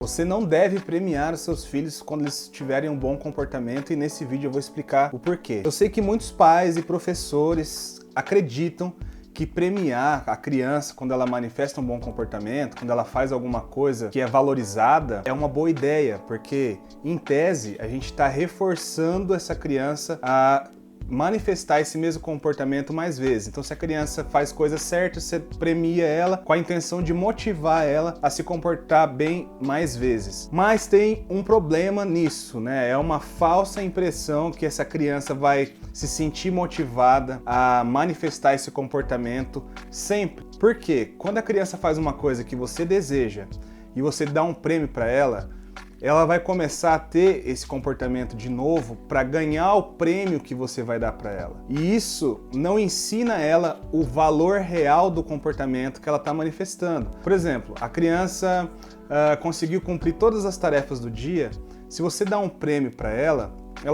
Você não deve premiar os seus filhos quando eles tiverem um bom comportamento, e nesse vídeo eu vou explicar o porquê. Eu sei que muitos pais e professores acreditam que premiar a criança quando ela manifesta um bom comportamento, quando ela faz alguma coisa que é valorizada, é uma boa ideia, porque em tese a gente está reforçando essa criança a manifestar esse mesmo comportamento mais vezes. Então, se a criança faz coisas certas, você premia ela com a intenção de motivar ela a se comportar bem mais vezes. Mas tem um problema nisso, né? É uma falsa impressão que essa criança vai se sentir motivada a manifestar esse comportamento sempre. Por quê? Quando a criança faz uma coisa que você deseja e você dá um prêmio para ela vai começar a ter esse comportamento de novo para ganhar o prêmio que você vai dar para ela. E isso não ensina ela o valor real do comportamento que ela está manifestando. Por exemplo, a criança conseguiu cumprir todas as tarefas do dia. Se você dá um prêmio para ela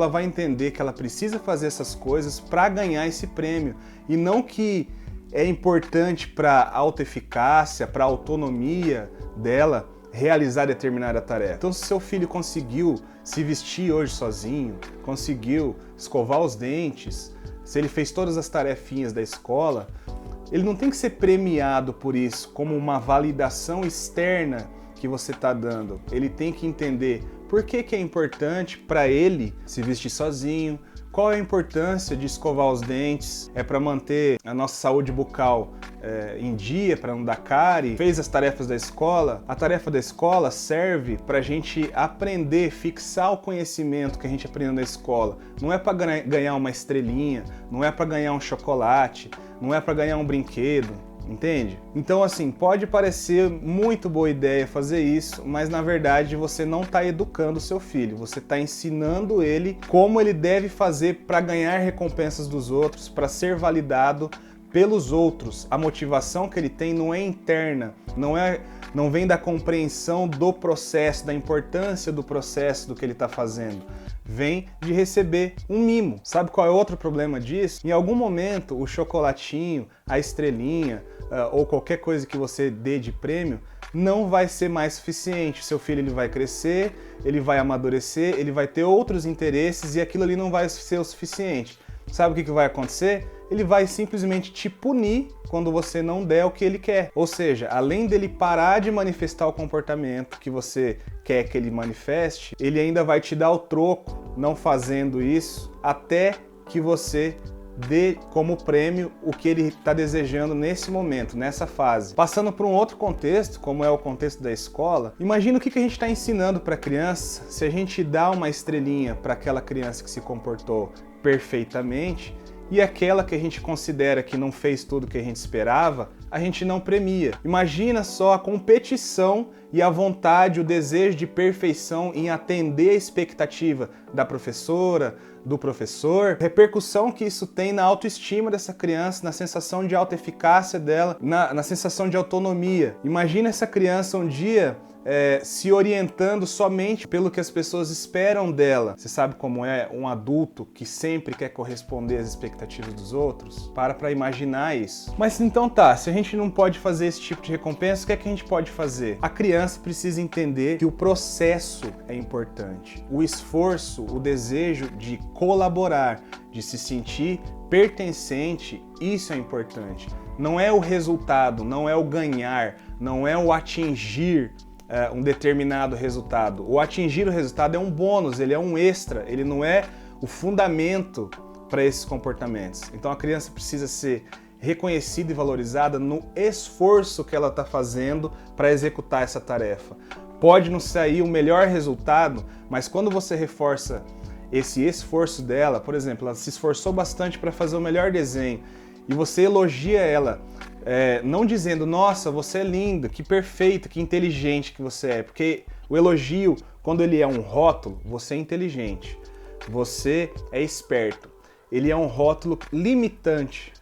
vai entender que ela precisa fazer essas coisas para ganhar esse prêmio, e não que é importante para a autoeficácia, para a autonomia dela realizar determinada tarefa. Então, se seu filho conseguiu se vestir hoje sozinho, conseguiu escovar os dentes, se ele fez todas as tarefinhas da escola, ele não tem que ser premiado por isso como uma validação externa que você está dando. Ele tem que entender por que é importante para ele se vestir sozinho, qual é a importância de escovar os dentes, é para manter a nossa saúde bucal em dia, para não dar cárie. Fez as tarefas da escola, a tarefa da escola serve para a gente aprender, fixar o conhecimento que a gente aprendeu na escola. Não é para ganhar uma estrelinha, não é para ganhar um chocolate, não é para ganhar um brinquedo. Entende? Então, assim, pode parecer muito boa ideia fazer isso, mas na verdade você não está educando o seu filho, você está ensinando ele como ele deve fazer para ganhar recompensas dos outros, para ser validado pelos outros. A motivação que ele tem não é interna, não vem da compreensão do processo, da importância do processo do que ele está fazendo. Vem de receber um mimo. Sabe qual é outro problema disso? Em algum momento, o chocolatinho, a estrelinha ou qualquer coisa que você dê de prêmio não vai ser mais suficiente. Seu filho ele vai crescer, ele vai amadurecer, ele vai ter outros interesses e aquilo ali não vai ser o suficiente. Sabe o que vai acontecer? Ele vai simplesmente te punir quando você não der o que ele quer. Ou seja, além dele parar de manifestar o comportamento que você quer que ele manifeste, ele ainda vai te dar o troco, não fazendo isso, até que você dê como prêmio o que ele está desejando nesse momento, nessa fase. Passando para um outro contexto, como é o contexto da escola, imagina o que a gente está ensinando para a criança se a gente dá uma estrelinha para aquela criança que se comportou perfeitamente e aquela que a gente considera que não fez tudo o que a gente esperava, a gente não premia. Imagina só a competição e a vontade, o desejo de perfeição em atender a expectativa da professora, do professor, repercussão que isso tem na autoestima dessa criança, na sensação de autoeficácia dela, na sensação de autonomia. Imagina essa criança um dia se orientando somente pelo que as pessoas esperam dela. Você sabe como é um adulto que sempre quer corresponder às expectativas dos outros? Para imaginar isso. Mas então tá, se a gente não pode fazer esse tipo de recompensa, o que é que a gente pode fazer? A criança precisa entender que o processo é importante. O esforço, o desejo de colaborar, de se sentir pertencente, isso é importante. Não é o resultado, não é o ganhar, não é o atingir um determinado resultado. O atingir o resultado é um bônus, ele é um extra, ele não é o fundamento para esses comportamentos. Então a criança precisa ser reconhecida e valorizada no esforço que ela está fazendo para executar essa tarefa. Pode não sair o melhor resultado, mas quando você reforça esse esforço dela, por exemplo, ela se esforçou bastante para fazer o melhor desenho e você elogia ela, não dizendo, nossa, você é linda, que perfeita, que inteligente que você é, porque o elogio, quando ele é um rótulo, você é inteligente, você é esperto, ele é um rótulo limitante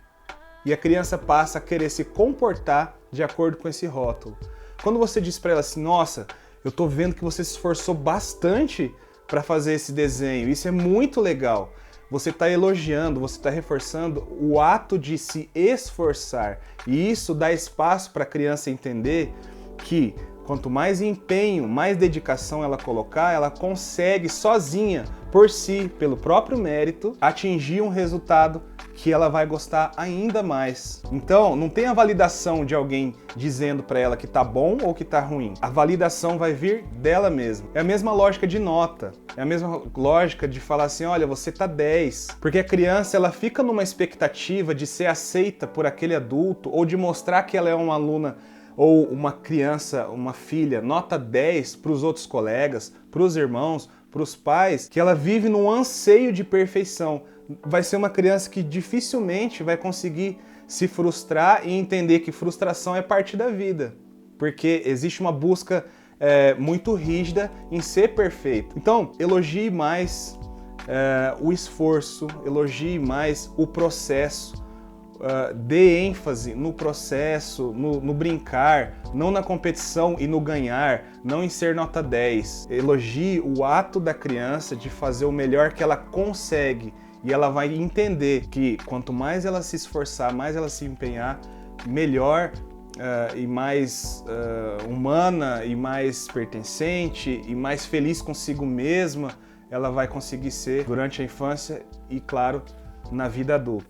e a criança passa a querer se comportar de acordo com esse rótulo. Quando você diz para ela assim, nossa, eu tô vendo que você se esforçou bastante para fazer esse desenho, isso é muito legal. Você está elogiando, você está reforçando o ato de se esforçar. E isso dá espaço para a criança entender que Quanto mais empenho, mais dedicação ela colocar, ela consegue sozinha, por si, pelo próprio mérito, atingir um resultado que ela vai gostar ainda mais. Então, não tem a validação de alguém dizendo para ela que tá bom ou que tá ruim. A validação vai vir dela mesma. É a mesma lógica de nota. É a mesma lógica de falar assim, olha, você tá 10. Porque a criança, ela fica numa expectativa de ser aceita por aquele adulto ou de mostrar que ela é uma aluna ou uma criança, uma filha, nota 10 para os outros colegas, para os irmãos, para os pais, que ela vive num anseio de perfeição. Vai ser uma criança que dificilmente vai conseguir se frustrar e entender que frustração é parte da vida, porque existe uma busca muito rígida em ser perfeito. Então, elogie mais o esforço, elogie mais o processo, dê ênfase no processo, no brincar, não na competição e no ganhar, não em ser nota 10. Elogie o ato da criança de fazer o melhor que ela consegue e ela vai entender que quanto mais ela se esforçar, mais ela se empenhar, melhor e mais humana e mais pertencente e mais feliz consigo mesma ela vai conseguir ser durante a infância e, claro, na vida adulta.